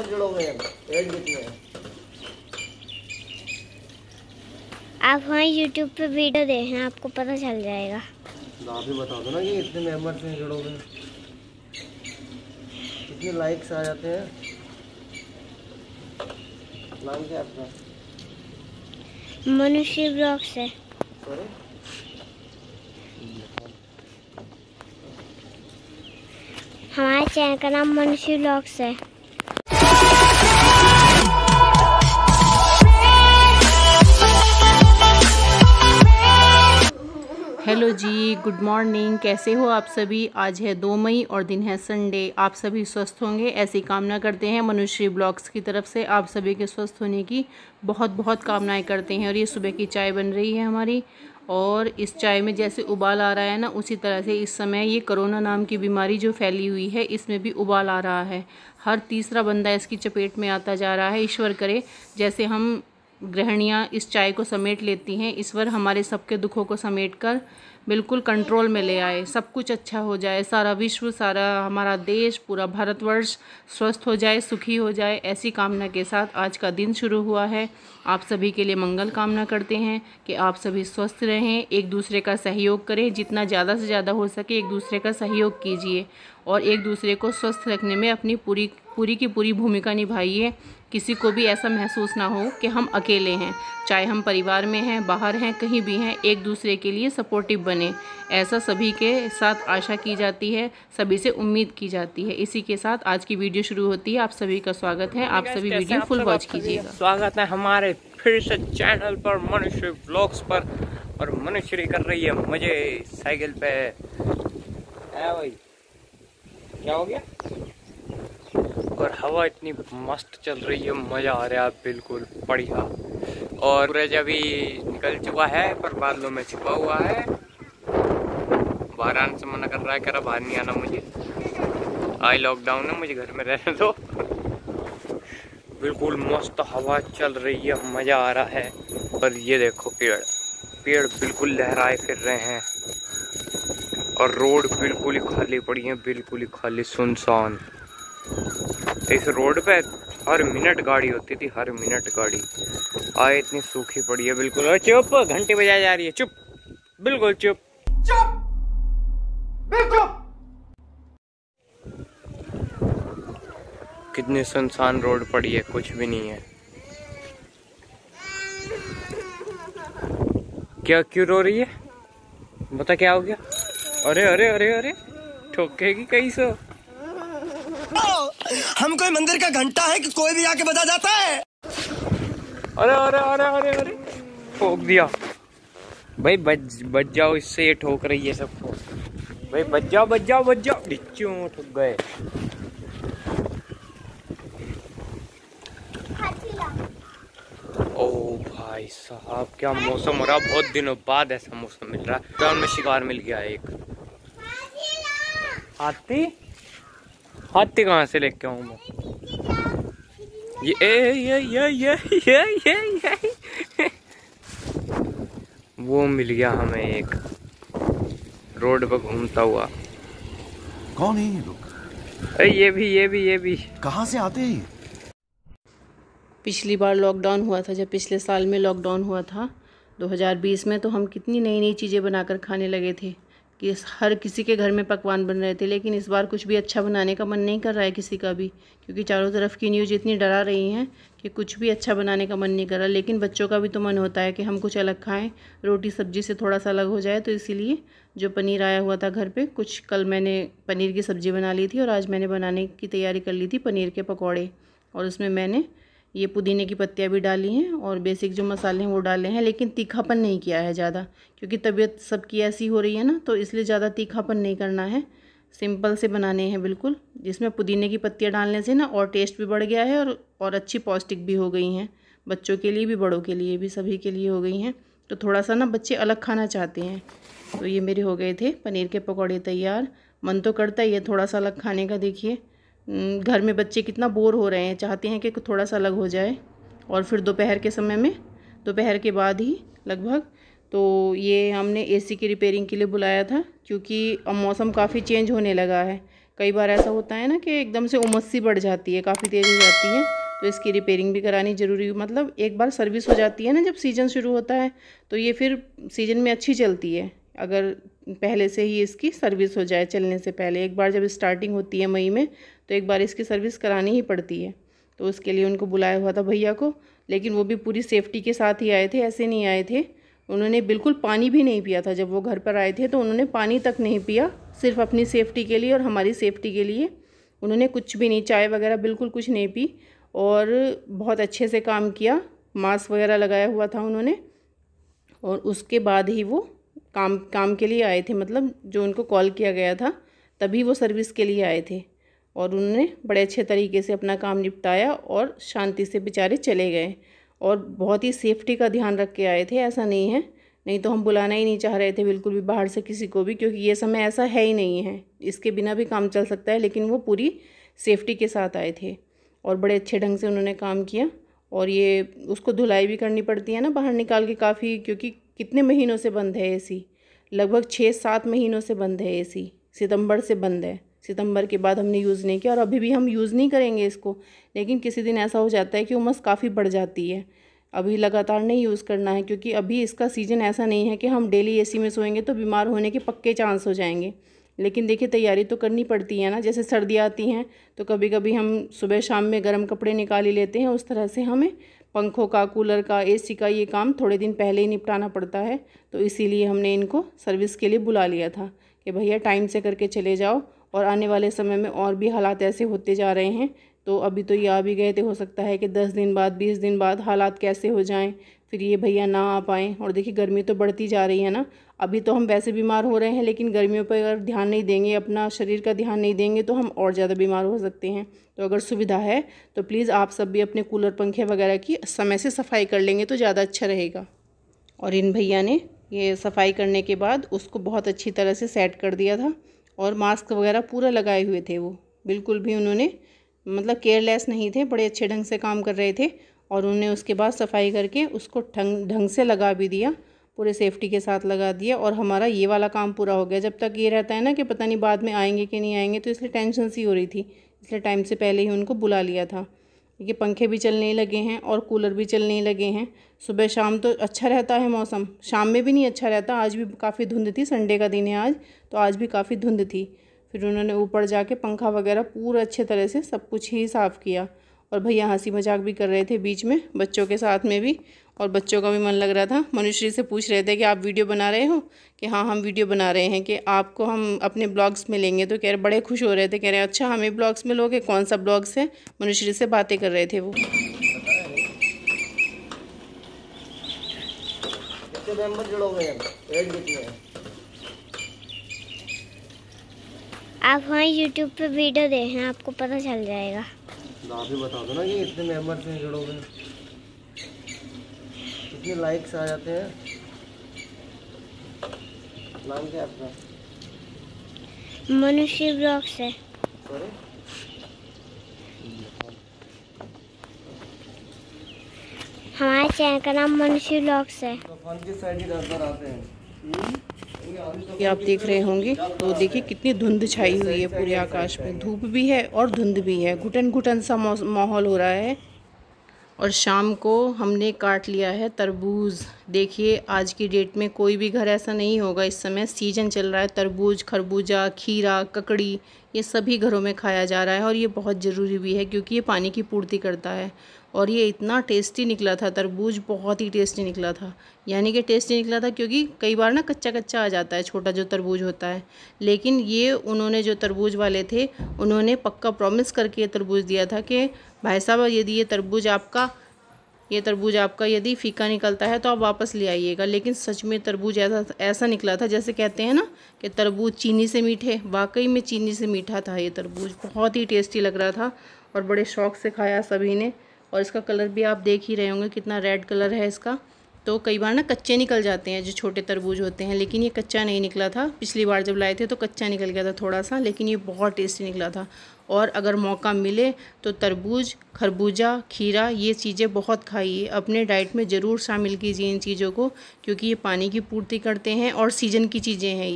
Number जुड़ोगे? As कितनी है? आप हमारे YouTube पे वीडियो देखें, आपको पता चल जाएगा। तो आप ही बता दो ना कि इतने मेंबर से जुड़ोगे, कितने लाइक्स आ जाते हैं। नाम क्या है आपका? मनुष्य ब्लॉग्स है। सॉरी, हमारे चैनल का नाम मनुष्य ब्लॉग्स है। हेलो जी, गुड मॉर्निंग। कैसे हो आप सभी? आज है 2 मई और दिन है संडे। आप सभी स्वस्थ होंगे ऐसी कामना करते हैं। मनुष्य ब्लॉग्स की तरफ से आप सभी के स्वस्थ होने की बहुत बहुत कामनाएं करते हैं। और ये सुबह की चाय बन रही है हमारी, और इस चाय में जैसे उबाल आ रहा है ना, उसी तरह से इस समय ये कोरोना नाम की बीमारी जो फैली हुई है, इसमें भी उबाल आ रहा है। हर तीसरा बंदा इसकी चपेट में आता जा रहा है। ईश्वर करे जैसे हम गृहिणियाँ इस चाय को समेट लेती हैं, ईश्वर हमारे सबके दुखों को समेट कर बिल्कुल कंट्रोल में ले आए, सब कुछ अच्छा हो जाए, सारा विश्व, सारा हमारा देश, पूरा भारतवर्ष स्वस्थ हो जाए, सुखी हो जाए, ऐसी कामना के साथ आज का दिन शुरू हुआ है। आप सभी के लिए मंगल कामना करते हैं कि आप सभी स्वस्थ रहें, एक दूसरे का सहयोग करें, जितना ज़्यादा से ज़्यादा हो सके एक दूसरे का सहयोग कीजिए और एक दूसरे को स्वस्थ रखने में अपनी पूरी की पूरी भूमिका निभाइए। किसी को भी ऐसा महसूस ना हो कि हम अकेले हैं, चाहे हम परिवार में हैं, बाहर हैं, कहीं भी हैं, एक दूसरे के लिए सपोर्टिव बने, ऐसा सभी के साथ आशा की जाती है, सभी से उम्मीद की जाती है। इसी के साथ आज की वीडियो शुरू होती है। आप सभी का स्वागत है, आप सभी वीडियो फुल वॉच कीजिएगा। स्वागत है हमारे फिर से चैनल पर मनुष्य ब्लॉग्स पर। और मनुष्य कर रही है मजे साइकिल पे। है भाई, क्या हो गया? और हवा इतनी मस्त चल रही है, मजा आ रहा है बिल्कुल बढ़िया। और सूरज अभी निकल चुका है पर बादलों में छिपा हुआ है। बाहर आने से मना कर रहा है, कह रहा बाहर नहीं आना मुझे, आज लॉकडाउन है, मुझे घर में रहने दो। बिल्कुल मस्त हवा चल रही है, मजा आ रहा है। और ये देखो पेड़ बिल्कुल लहराए फिर रहे हैं और रोड बिल्कुल ही खाली पड़ी है, बिल्कुल ही खाली सुनसान। इस रोड पे हर मिनट गाड़ी होती थी, हर मिनट गाड़ी। आए इतनी सूखी पड़ी है बिल्कुल। और चुप, घंटी बजाई जा रही है, चुप, बिल्कुल चुप, चुप, बिल्कुल। कितनी सुनसान रोड पड़ी है, कुछ भी नहीं है। क्या क्यों रो रही है? बता क्या हो गया? अरे अरे अरे अरे, ठोकेगी कैसे? हम कोई मंदिर का घंटा है कि कोई भी आके बजा जाता है? अरे अरे अरे अरे अरे, ठोक दिया भाई। बच जाओ, इससे ये ठोक रही है सबको भाई। बच जाओ बच जाओ बच जाओ, डिच्चों ठुक गए। ओ भाई साहब, क्या मौसम हो रहा, बहुत दिनों बाद ऐसा मौसम मिल रहा है। ग्राउंड में शिकार मिल गया एक। हाथी कहाँ से लेके आऊं मैं? ये वो मिल गया हमें एक, रोड पर घूमता हुआ। कौन है ये लोग? अरे ये भी कहाँ से आते हैं? पिछली बार लॉकडाउन हुआ था, जब पिछले साल में लॉकडाउन हुआ था 2020 में, तो हम कितनी नई नई चीज़ें बनाकर खाने लगे थे कि हर किसी के घर में पकवान बन रहे थे। लेकिन इस बार कुछ भी अच्छा बनाने का मन नहीं कर रहा है किसी का भी, क्योंकि चारों तरफ की न्यूज़ इतनी डरा रही हैं कि कुछ भी अच्छा बनाने का मन नहीं कर रहा। लेकिन बच्चों का भी तो मन होता है कि हम कुछ अलग खाएं, रोटी सब्जी से थोड़ा सा अलग हो जाए। तो इसीलिए जो पनीर आया हुआ था घर पे, कुछ कल मैंने पनीर की सब्ज़ी बना ली थी और आज मैंने बनाने की तैयारी कर ली थी पनीर के पकौड़े। और उसमें मैंने ये पुदीने की पत्तियाँ भी डाली हैं और बेसिक जो मसाले हैं वो डाले हैं, लेकिन तीखापन नहीं किया है ज़्यादा, क्योंकि तबीयत सबकी ऐसी हो रही है ना, तो इसलिए ज़्यादा तीखापन नहीं करना है। सिंपल से बनाने हैं बिल्कुल, जिसमें पुदीने की पत्तियाँ डालने से ना और टेस्ट भी बढ़ गया है और अच्छी पौष्टिक भी हो गई हैं। बच्चों के लिए भी, बड़ों के लिए भी, सभी के लिए हो गई हैं। तो थोड़ा सा ना बच्चे अलग खाना चाहते हैं। तो ये मेरे हो गए थे पनीर के पकौड़े तैयार। मन तो करता ही है थोड़ा सा अलग खाने का। देखिए घर में बच्चे कितना बोर हो रहे हैं, चाहते हैं कि थोड़ा सा अलग हो जाए। और फिर दोपहर के समय में, दोपहर के बाद ही लगभग, तो ये हमने एसी की रिपेयरिंग के लिए बुलाया था, क्योंकि अब मौसम काफ़ी चेंज होने लगा है। कई बार ऐसा होता है ना कि एकदम से उमस सी बढ़ जाती है, काफ़ी तेज़ हो जाती है, तो इसकी रिपेयरिंग भी करानी ज़रूरी। मतलब एक बार सर्विस हो जाती है ना जब सीज़न शुरू होता है, तो ये फिर सीज़न में अच्छी चलती है। अगर पहले से ही इसकी सर्विस हो जाए, चलने से पहले एक बार जब स्टार्टिंग होती है मई में, तो एक बार इसकी सर्विस करानी ही पड़ती है। तो उसके लिए उनको बुलाया हुआ था भैया को, लेकिन वो भी पूरी सेफ्टी के साथ ही आए थे, ऐसे नहीं आए थे। उन्होंने बिल्कुल पानी भी नहीं पिया था। जब वो घर पर आए थे तो उन्होंने पानी तक नहीं पिया, सिर्फ अपनी सेफ्टी के लिए और हमारी सेफ्टी के लिए उन्होंने कुछ भी नहीं, चाय वगैरह बिल्कुल कुछ नहीं पी, और बहुत अच्छे से काम किया। मास्क वगैरह लगाया हुआ था उन्होंने, और उसके बाद ही वो काम के लिए आए थे। मतलब जो उनको कॉल किया गया था तभी वो सर्विस के लिए आए थे, और उन्होंने बड़े अच्छे तरीके से अपना काम निपटाया और शांति से बेचारे चले गए। और बहुत ही सेफ्टी का ध्यान रख के आए थे, ऐसा नहीं है, नहीं तो हम बुलाना ही नहीं चाह रहे थे बिल्कुल भी बाहर से किसी को भी, क्योंकि ये समय ऐसा है ही नहीं है, इसके बिना भी काम चल सकता है। लेकिन वो पूरी सेफ्टी के साथ आए थे और बड़े अच्छे ढंग से उन्होंने काम किया। और ये उसको धुलाई भी करनी पड़ती है ना बाहर निकाल के काफ़ी, क्योंकि कितने महीनों से बंद है एसी, लगभग 6-7 महीनों से बंद है एसी, सितंबर से बंद है। सितंबर के बाद हमने यूज़ नहीं किया और अभी भी हम यूज़ नहीं करेंगे इसको। लेकिन किसी दिन ऐसा हो जाता है कि उमस काफ़ी बढ़ जाती है, अभी लगातार नहीं यूज़ करना है, क्योंकि अभी इसका सीज़न ऐसा नहीं है कि हम डेली एसी में सोएंगे तो बीमार होने के पक्के चांस हो जाएंगे। लेकिन देखिए तैयारी तो करनी पड़ती है ना, जैसे सर्दियाँ आती हैं तो कभी कभी हम सुबह शाम में गर्म कपड़े निकाल ही लेते हैं, उस तरह से हमें पंखों का, कूलर का, एसी का ये काम थोड़े दिन पहले ही निपटाना पड़ता है। तो इसीलिए हमने इनको सर्विस के लिए बुला लिया था कि भैया टाइम से करके चले जाओ। और आने वाले समय में और भी हालात ऐसे होते जा रहे हैं, तो अभी तो ये आ भी गए थे, हो सकता है कि 10 दिन बाद, 20 दिन बाद हालात कैसे हो जाएं, फिर ये भैया ना आ पाएँ। और देखिए गर्मी तो बढ़ती जा रही है ना, अभी तो हम वैसे बीमार हो रहे हैं, लेकिन गर्मियों पर अगर ध्यान नहीं देंगे, अपना शरीर का ध्यान नहीं देंगे, तो हम और ज़्यादा बीमार हो सकते हैं। तो अगर सुविधा है तो प्लीज़ आप सब भी अपने कूलर, पंखे वगैरह की समय से सफाई कर लेंगे तो ज़्यादा अच्छा रहेगा। और इन भैया ने ये सफाई करने के बाद उसको बहुत अच्छी तरह से सेट कर दिया था, और मास्क वगैरह पूरा लगाए हुए थे वो, बिल्कुल भी उन्होंने मतलब केयरलेस नहीं थे, बड़े अच्छे ढंग से काम कर रहे थे। और उन्होंने उसके बाद सफाई करके उसको ढंग से लगा भी दिया, पूरे सेफ्टी के साथ लगा दिया, और हमारा ये वाला काम पूरा हो गया। जब तक ये रहता है ना कि पता नहीं बाद में आएंगे कि नहीं आएंगे, तो इसलिए टेंशन सी हो रही थी, इसलिए टाइम से पहले ही उनको बुला लिया था। ये पंखे भी चलने लगे हैं और कूलर भी चलने लगे हैं। सुबह शाम तो अच्छा रहता है मौसम, शाम में भी नहीं अच्छा रहता। आज भी काफ़ी धुंध थी, संडे का दिन है आज, तो आज भी काफ़ी धुंध थी। फिर उन्होंने ऊपर जाके पंखा वगैरह पूरा अच्छे तरह से सब कुछ ही साफ़ किया। और भैया हंसी मजाक भी कर रहे थे बीच में, बच्चों के साथ में भी, और बच्चों का भी मन लग रहा था। मनुश्री से पूछ रहे थे कि आप वीडियो बना रहे हो, कि हाँ हम वीडियो बना रहे हैं, कि आपको हम अपने ब्लॉग्स में लेंगे। तो कह रहे, बड़े खुश हो रहे थे, कह रहे अच्छा हमें ब्लॉग्स में लोगे, कौन सा ब्लॉग्स है। मनुश्री से बातें कर रहे थे वो। कितने मेंबर जुड़ोगे, एड कितने हैं? आप हमारे यूट्यूब पे वीडियो देखें, आपको पता चल जाएगा। तो आप ही बता दो ना कि इतने मेंबर से जुड़ोगे, कितने लाइक्स आ जाते हैं। नाम क्या है आपका? मनुष्य ब्लॉग्स है। सॉरी, हमारे चैनल का नाम मनुष्य ब्लॉग्स है। तो फन की साइड ही नजर आते हैं। ये आप देख रहे होंगे, तो देखिए कितनी धुंध छाई हुई है पूरे आकाश में, धूप भी है और धुंध भी है, घुटन घुटन सा माहौल हो रहा है। और शाम को हमने काट लिया है तरबूज। देखिए आज की डेट में कोई भी घर ऐसा नहीं होगा, इस समय सीजन चल रहा है, तरबूज, खरबूजा, खीरा, ककड़ी, ये सभी घरों में खाया जा रहा है। और ये बहुत ज़रूरी भी है क्योंकि ये पानी की पूर्ति करता है। और ये इतना टेस्टी निकला था तरबूज, बहुत ही टेस्टी निकला था। यानी कि टेस्टी निकला था क्योंकि कई बार ना कच्चा कच्चा आ जाता है, छोटा जो तरबूज होता है, लेकिन ये उन्होंने जो तरबूज वाले थे उन्होंने पक्का प्रॉमिस करके ये तरबूज दिया था कि भाई साहब यदि ये तरबूज आपका यदि फीका निकलता है तो आप वापस ले आइएगा। लेकिन सच में तरबूज ऐसा निकला था, जैसे कहते हैं ना कि तरबूज चीनी से मीठे, वाकई में चीनी से मीठा था ये तरबूज, बहुत ही टेस्टी लग रहा था। और बड़े शौक़ से खाया सभी ने। और इसका कलर भी आप देख ही रहे होंगे कितना रेड कलर है इसका, तो कई बार ना कच्चे निकल जाते हैं जो छोटे तरबूज होते हैं, लेकिन ये कच्चा नहीं निकला था। पिछली बार जब लाए थे तो कच्चा निकल गया था थोड़ा सा, लेकिन ये बहुत टेस्टी निकला था। और अगर मौका मिले तो तरबूज, खरबूजा, खीरा ये चीज़ें बहुत खाइए, अपने डाइट में ज़रूर शामिल कीजिए इन चीज़ों को, क्योंकि ये पानी की पूर्ति करते हैं और सीज़न की चीज़ें हैं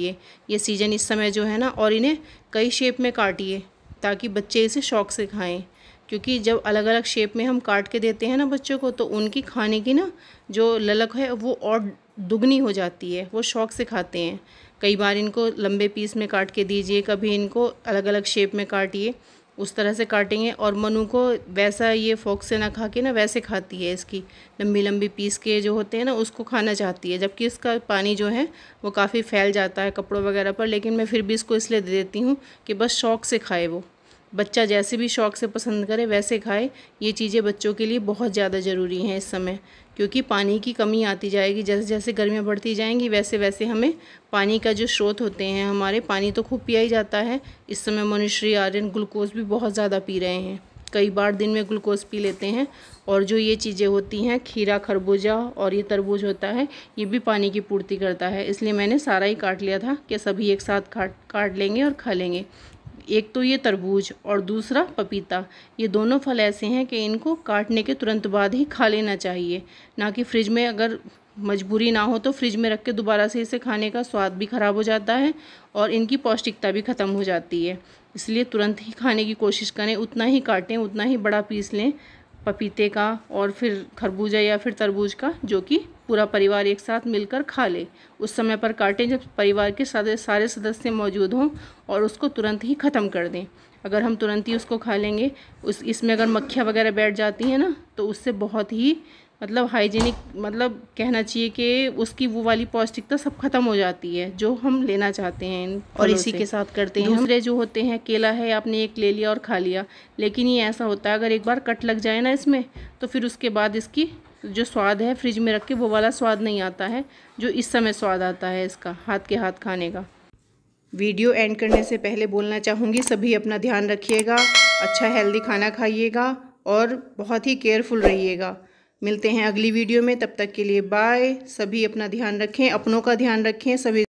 ये सीज़न इस समय जो है ना। और इन्हें कई शेप में काटिए ताकि बच्चे इसे शौक़ से खाएँ, क्योंकि जब अलग अलग शेप में हम काट के देते हैं ना बच्चों को, तो उनकी खाने की ना जो ललक है वो और दुगनी हो जाती है, वो शौक़ से खाते हैं। कई बार इनको लंबे पीस में काट के दीजिए, कभी इनको अलग अलग शेप में काटिए, उस तरह से काटेंगे। और मनु को वैसा ये फोक से ना खा के ना वैसे खाती है, इसकी लंबी लंबी पीस के जो होते हैं ना उसको खाना चाहती है, जबकि इसका पानी जो है वो काफ़ी फैल जाता है कपड़ों वगैरह पर। लेकिन मैं फिर भी इसको इसलिए दे देती हूँ कि बस शौक़ से खाए, वो बच्चा जैसे भी शौक़ से पसंद करे वैसे खाए। ये चीज़ें बच्चों के लिए बहुत ज़्यादा ज़रूरी हैं इस समय, क्योंकि पानी की कमी आती जाएगी। जैसे जैसे गर्मियाँ बढ़ती जाएंगी वैसे वैसे हमें पानी का जो स्रोत होते हैं हमारे, पानी तो खूब पिया ही जाता है। इस समय मनुश्री, आर्यन ग्लूकोज भी बहुत ज़्यादा पी रहे हैं, कई बार दिन में ग्लूकोज पी लेते हैं। और जो ये चीज़ें होती हैं खीरा, खरबूजा और ये तरबूज होता है, ये भी पानी की पूर्ति करता है। इसलिए मैंने सारा ही काट लिया था कि सभी एक साथ काट लेंगे और खा लेंगे। एक तो ये तरबूज और दूसरा पपीता, ये दोनों फल ऐसे हैं कि इनको काटने के तुरंत बाद ही खा लेना चाहिए, ना कि फ्रिज में, अगर मजबूरी ना हो तो फ्रिज में रख के दोबारा से इसे खाने का स्वाद भी ख़राब हो जाता है और इनकी पौष्टिकता भी ख़त्म हो जाती है। इसलिए तुरंत ही खाने की कोशिश करें, उतना ही काटें, उतना ही बड़ा पीस लें पपीते का और फिर खरबूजा या फिर तरबूज का, जो कि पूरा परिवार एक साथ मिलकर खा ले। उस समय पर काटें जब परिवार के सारे सदस्य मौजूद हों और उसको तुरंत ही ख़त्म कर दें। अगर हम तुरंत ही उसको खा लेंगे, इसमें अगर मक्खियाँ वगैरह बैठ जाती हैं ना, तो उससे बहुत ही हाइजीनिक कहना चाहिए कि उसकी वो वाली पौष्टिकता सब खत्म हो जाती है जो हम लेना चाहते हैं। और इसी के साथ करते हैं दूसरे जो होते हैं, केला है, आपने एक ले लिया और खा लिया, लेकिन ये ऐसा होता है अगर एक बार कट लग जाए ना इसमें, तो फिर उसके बाद इसकी जो स्वाद है फ्रिज में रख के वो वाला स्वाद नहीं आता है जो इस समय स्वाद आता है इसका हाथ के हाथ खाने का। वीडियो एंड करने से पहले बोलना चाहूँगी, सभी अपना ध्यान रखिएगा, अच्छा हेल्दी खाना खाइएगा और बहुत ही केयरफुल रहिएगा। मिलते हैं अगली वीडियो में, तब तक के लिए बाय। सभी अपना ध्यान रखें, अपनों का ध्यान रखें, सभी